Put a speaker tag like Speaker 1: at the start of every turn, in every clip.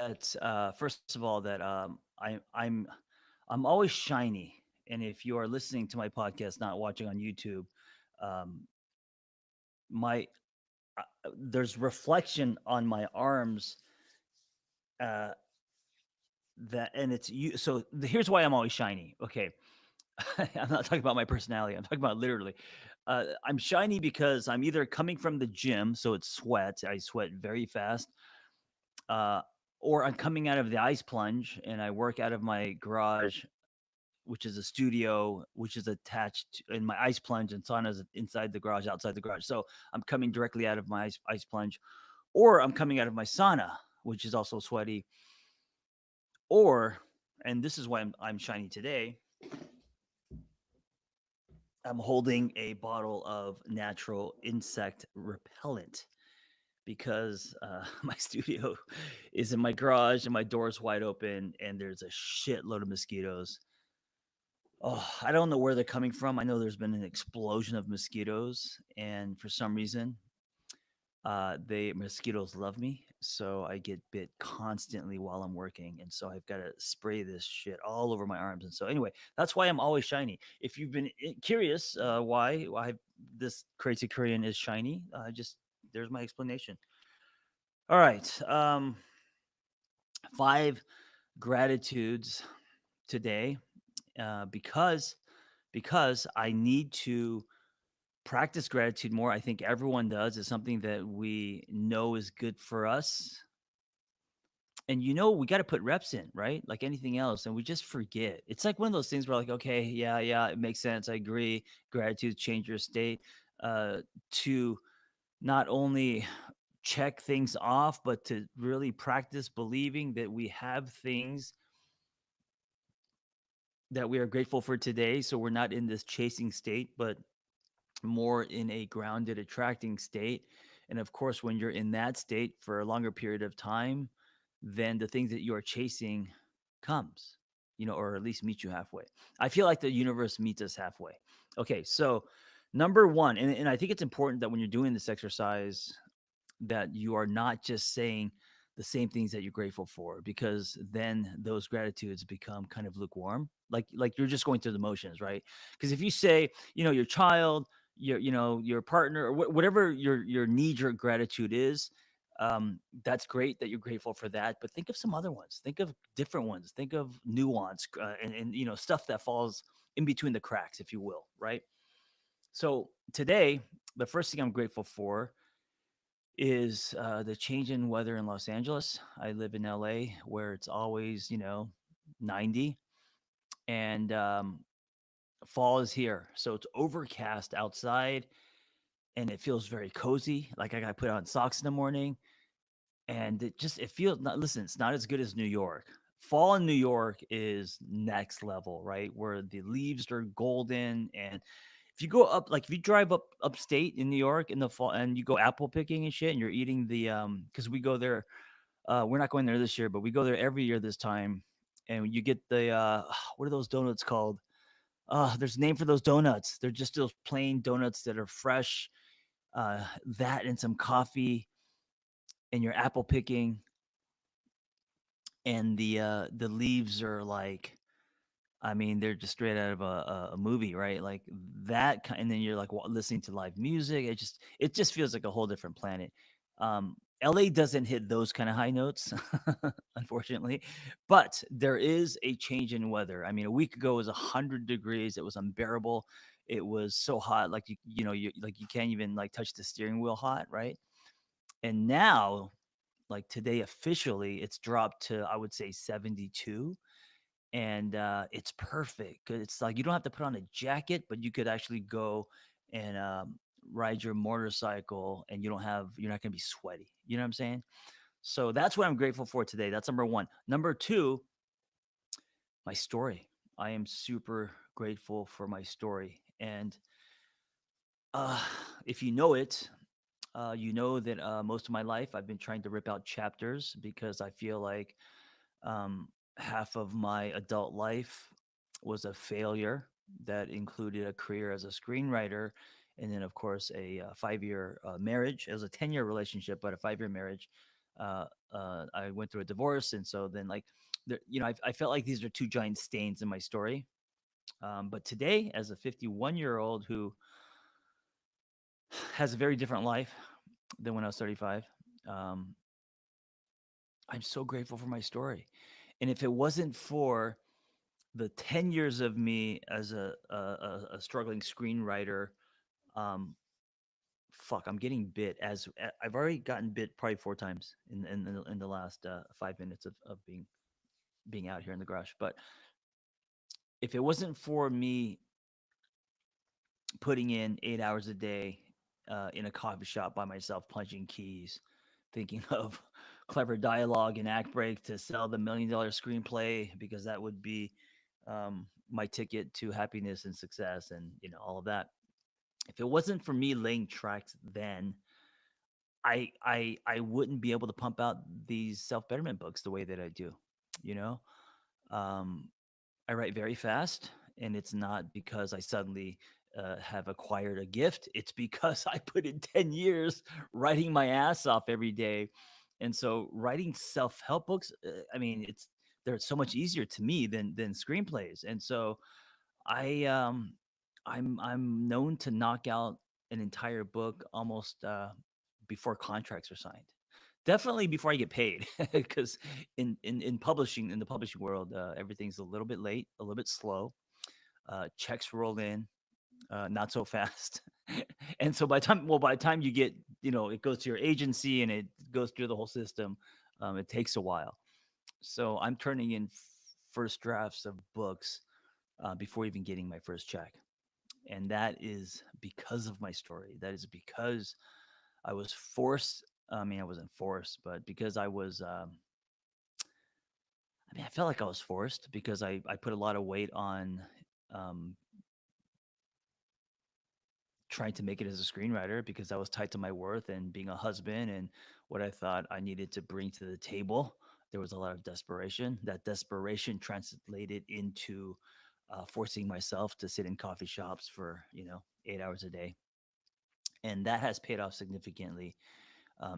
Speaker 1: that first of all that I'm always shiny, and if you are listening to my podcast, not watching on YouTube, um, my there's reflection on my arms uh, that, and it's you. So here's why I'm always shiny. Okay, I'm not talking about my personality. I'm talking about literally. I'm shiny because I'm either coming from the gym, so it's sweat. I sweat very fast, uh, or I'm coming out of the ice plunge, and I work out of my garage, which is a studio, which is attached in my ice plunge, and sauna's inside the garage, outside the garage. So I'm coming directly out of my ice plunge, or I'm coming out of my sauna, which is also sweaty, or, and this is why I'm shiny today. I'm holding a bottle of natural insect repellent because my studio is in my garage and my door's wide open and there's a shitload of mosquitoes. Oh, I don't know where they're coming from. I know there's been an explosion of mosquitoes, and for some reason, they mosquitoes love me, so I get bit constantly while I'm working, and so I've got to spray this shit all over my arms. And so anyway, that's why I'm always shiny. If you've been curious why this crazy Korean is shiny, just there's my explanation. All right, 5 gratitudes today, because I need to practice gratitude more. I think everyone does. It's something that we know is good for us. And we got to put reps in, right? Like anything else. And we just forget. It's like one of those things where, like, okay, yeah, yeah, it makes sense. I agree. Gratitude change your state. To not only check things off, but to really practice believing that we have things that we are grateful for today. So we're not in this chasing state, but more in a grounded, attracting state. And of course, when you're in that state for a longer period of time, then the things that you are chasing comes, or at least meet you halfway. I feel like the universe meets us halfway. Okay, so number one, and I think it's important that when you're doing this exercise, that you are not just saying the same things that you're grateful for, because then those gratitudes become kind of lukewarm, like you're just going through the motions, right? Because if you say, your child, your partner, or whatever your knee-jerk gratitude is, that's great that you're grateful for that, but think of some other ones, think of different ones, think of nuance, and stuff that falls in between the cracks, if you will, right? So today, the first thing I'm grateful for is the change in weather in Los Angeles. I live in LA where it's always, 90, and fall is here. So it's overcast outside and it feels very cozy. Like I got to put on socks in the morning, and it feels not, listen, it's not as good as New York. Fall in New York is next level, right? Where the leaves are golden, and if you go up, like if you drive upstate in New York in the fall and you go apple picking and shit, and you're eating the because we go there, we're not going there this year, but we go there every year this time, and you get the what are those donuts called? There's a name for those donuts. They're just those plain donuts that are fresh. That and some coffee, and you're apple picking, and the leaves are like, I mean, they're just straight out of a movie, right? Like that kind, and then you're like listening to live music. It just feels like a whole different planet. LA doesn't hit those kind of high notes, unfortunately, but there is a change in weather. I mean, a week ago it was 100 degrees. It was unbearable. It was so hot, like you can't even like touch the steering wheel hot, right? And now, like today, officially, it's dropped to, I would say, 72, and it's perfect 'cause it's like you don't have to put on a jacket, but you could actually go and ride your motorcycle, and you're not going to be sweaty. You know what I'm saying? So that's what I'm grateful for today. That's number one. Number two, my story. I am super grateful for my story, and uh, if you know it, you know that most of my life I've been trying to rip out chapters because I feel like um, half of my adult life was a failure that included a career as a screenwriter, and then, of course, a 5-year marriage. It was a 10-year relationship, but a 5-year marriage. I went through a divorce, and so then like, I felt like these are two giant stains in my story. But today, as a 51-year-old who has a very different life than when I was 35, um, I'm so grateful for my story. And if it wasn't for the 10 years of me as a struggling screenwriter, um, fuck, I'm getting bit as I've already gotten bit probably 4 times in the last 5 minutes of being out here in the garage. But if it wasn't for me putting in 8 hours a day in a coffee shop by myself, punching keys, thinking of clever dialogue and act break to sell the $1 million screenplay, because that would be my ticket to happiness and success, and all of that. If it wasn't for me laying tracks then, I wouldn't be able to pump out these self betterment books the way that I do. You know, um, I write very fast, and it's not because I suddenly have acquired a gift. It's because I put in 10 years writing my ass off every day. And so writing self-help books, I mean, they're so much easier to me than screenplays. And so I I'm known to knock out an entire book almost before contracts are signed. Definitely before I get paid, because in publishing, in the publishing world, everything's a little bit late, a little bit slow. Checks roll in, not so fast, and so by the time you get, it goes to your agency and it goes through the whole system, it takes a while. So I'm turning in first drafts of books before even getting my first check, and that is because of my story. That is because I was forced. I mean, I wasn't forced, but because I was. I mean, I felt like I was forced because I put a lot of weight on um, trying to make it as a screenwriter, because I was tied to my worth and being a husband and what I thought I needed to bring to the table. There was a lot of desperation. That desperation translated into forcing myself to sit in coffee shops for 8 hours a day, and that has paid off significantly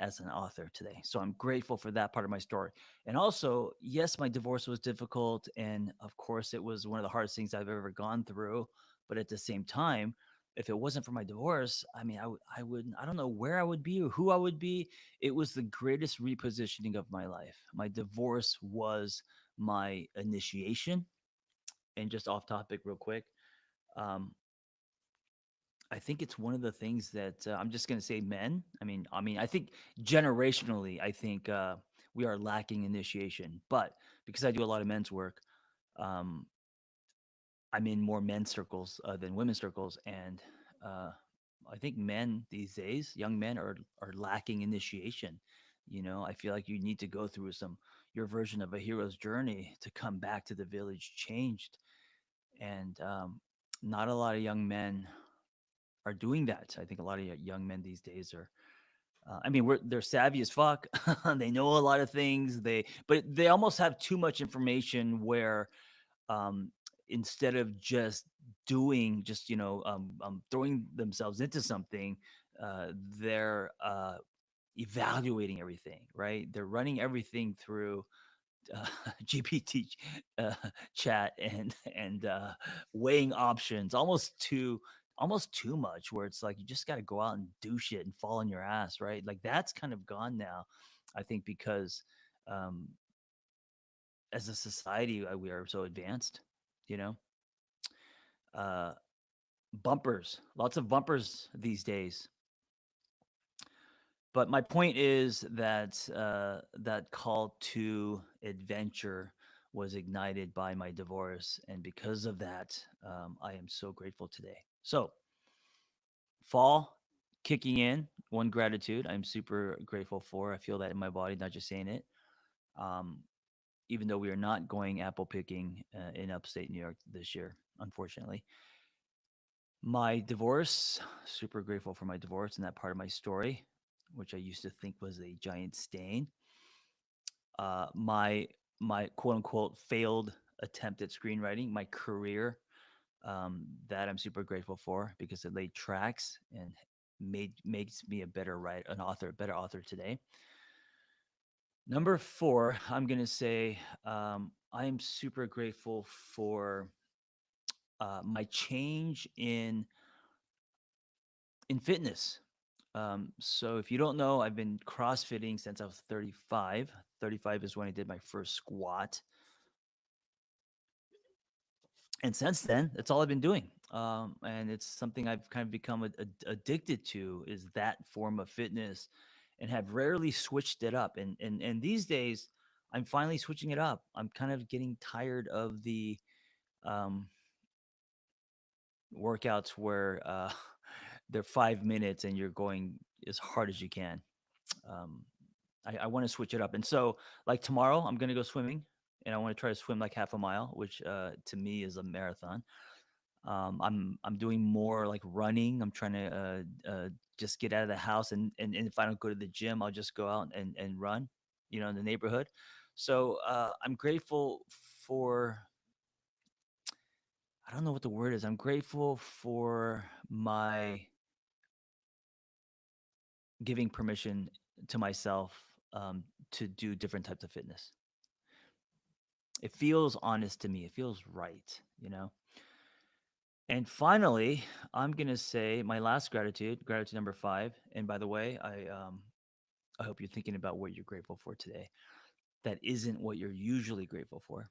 Speaker 1: as an author today. So I'm grateful for that part of my story. And also, yes, my divorce was difficult. And of course, it was one of the hardest things I've ever gone through. But at the same time, if it wasn't for my divorce, I mean, I would, I don't know where I would be or who I would be. It was the greatest repositioning of my life. My divorce was my initiation. And just off topic, real quick, um, I think it's one of the things that I'm just going to say men. I think generationally, I think we are lacking initiation. But because I do a lot of men's work, um, I'm in more men's circles than women's circles, and uh, I think men these days, young men, are lacking initiation. I feel like you need to go through your version of a hero's journey to come back to the village changed, and not a lot of young men are doing that. I think a lot of young men these days are. I mean, they're savvy as fuck. They know a lot of things. But they almost have too much information. Where um, instead of just throwing themselves into something, they're evaluating everything. Right? They're running everything through uh, GPT uh, chat and weighing options almost too much, where it's like you just got to go out and do shit and fall on your ass, right? Like that's kind of gone now, I think, because um, as a society we are so advanced, you know. Uh, Bumpers, lots of bumpers these days. But my point is that that call to adventure was ignited by my divorce, and because of that, I am so grateful today. So, fall kicking in, one gratitude I'm super grateful for. I feel that in my body, not just saying it. Um, Even though we are not going apple picking in upstate New York this year, unfortunately. My divorce, super grateful for my divorce and that part of my story, which I used to think was a giant stain. My quote unquote failed attempt at screenwriting, my career, that I'm super grateful for because it laid tracks and makes me a better writer, an author, a better author today. Number four, I'm gonna say I am super grateful for my change in fitness. So if you don't know, I've been CrossFitting since I was 35. 35 is when I did my first squat, and since then, that's all I've been doing. And it's something I've kind of become addicted to is that form of fitness, and have rarely switched it up. And these days, I'm finally switching it up. I'm kind of getting tired of the um, workouts where they're 5 minutes and you're going as hard as you can. Um, I want to switch it up. And so, like tomorrow, I'm going to go swimming, and I want to try to swim like half a mile, which to me is a marathon. I'm doing more like running. I'm trying to just get out of the house, and if I don't go to the gym, I'll just go out and run, in the neighborhood. So I'm grateful for, I don't know what the word is. I'm grateful for my giving permission to myself to do different types of fitness. It feels honest to me. It feels right. And finally, I'm gonna say my last gratitude number five. And by the way, I hope you're thinking about what you're grateful for today. That isn't what you're usually grateful for.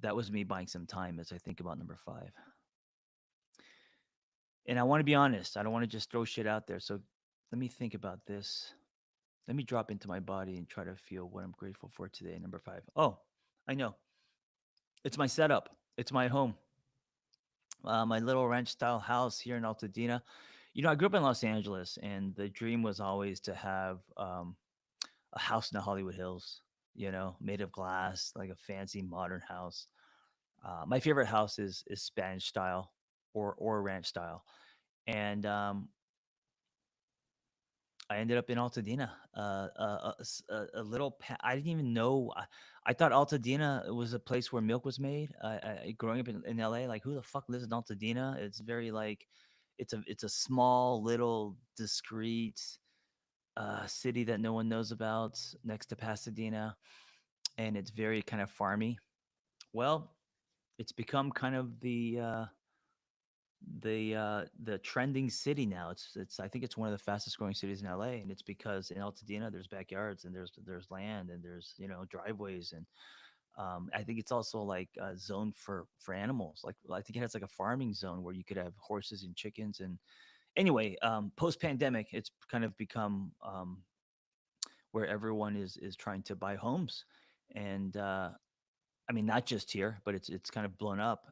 Speaker 1: That was me buying some time as I think about number five. And I want to be honest. I don't want to just throw shit out there. So let me think about this. Let me drop into my body and try to feel what I'm grateful for today. Number five. Oh, I know. It's my setup. It's my home. My little ranch style house here in Altadena. I grew up in Los Angeles, and the dream was always to have a house in the Hollywood Hills, made of glass, like a fancy modern house. My favorite house is Spanish style or ranch style, and I ended up in Altadena. A little. I didn't even know. I thought Altadena was a place where milk was made. Growing up in LA, like who the fuck lives in Altadena? It's very like, it's a small little discreet city that no one knows about next to Pasadena, and it's very kind of farmy. Well, it's become kind of the trending city now. It's I think it's one of the fastest growing cities in LA, and it's because in Altadena there's backyards, and there's land, and there's driveways, and I think it's also like a zone for animals. Like I think it has like a farming zone where you could have horses and chickens. And anyway, post pandemic, it's kind of become where everyone is trying to buy homes, and I mean, not just here, but it's kind of blown up.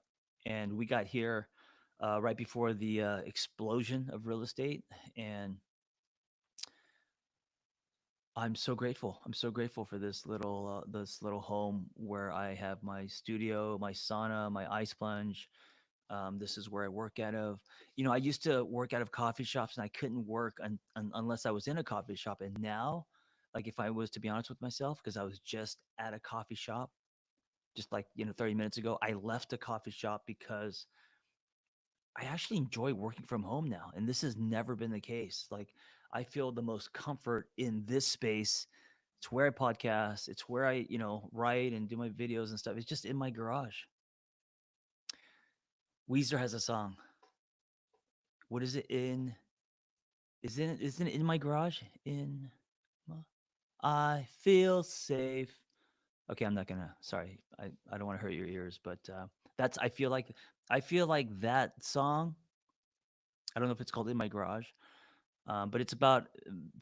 Speaker 1: And we got here right before the explosion of real estate, and I'm so grateful. I'm so grateful for this little home where I have my studio, my sauna, my ice plunge. This is where I work out of. I used to work out of coffee shops, and I couldn't work unless I was in a coffee shop. And now, like if I was to be honest with myself, because I was just at a coffee shop, just like 30 minutes ago, I left a coffee shop because I actually enjoy working from home now, and this has never been the case. Like, I feel the most comfort in this space. It's where I podcast. It's where I, write and do my videos and stuff. It's just in my garage. Weezer has a song. What is it in? Isn't it in my garage? I feel safe. Okay, I'm not gonna. Sorry, I don't want to hurt your ears, but that's. I feel like that song. I don't know if it's called "In My Garage," but it's about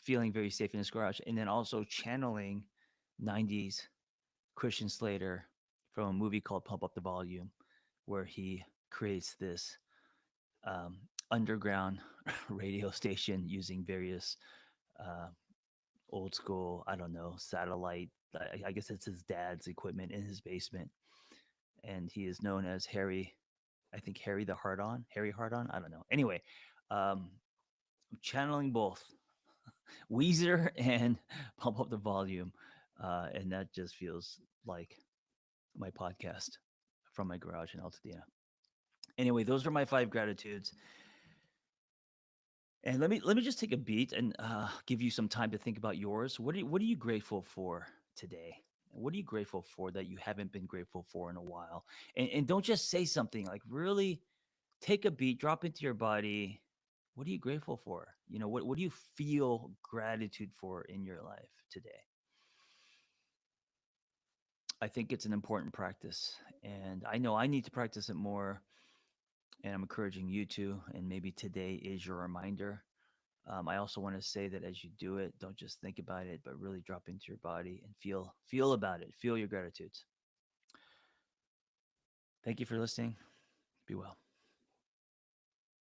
Speaker 1: feeling very safe in his garage, and then also channeling '90s Christian Slater from a movie called Pump Up the Volume, where he creates this um, underground radio station using various uh, old school, I don't know, satellite. I guess it's his dad's equipment in his basement, and he is known as Harry. I think Harry the Hard On, Harry Hard On. I don't know. Anyway, I'm channeling both Weezer and Pump Up the Volume, and that just feels like my podcast from my garage in Altadena. Anyway, those are my five gratitudes. And let me just take a beat and give you some time to think about yours. What are you grateful for today? What are you grateful for that you haven't been grateful for in a while? And don't just say something, like really take a beat, drop into your body. What are you grateful for? What do you feel gratitude for in your life today? I think it's an important practice. And I know I need to practice it more. And I'm encouraging you to. And maybe today is your reminder. I also want to say that as you do it, don't just think about it, but really drop into your body and feel about it. Feel your gratitudes. Thank you for listening. Be well.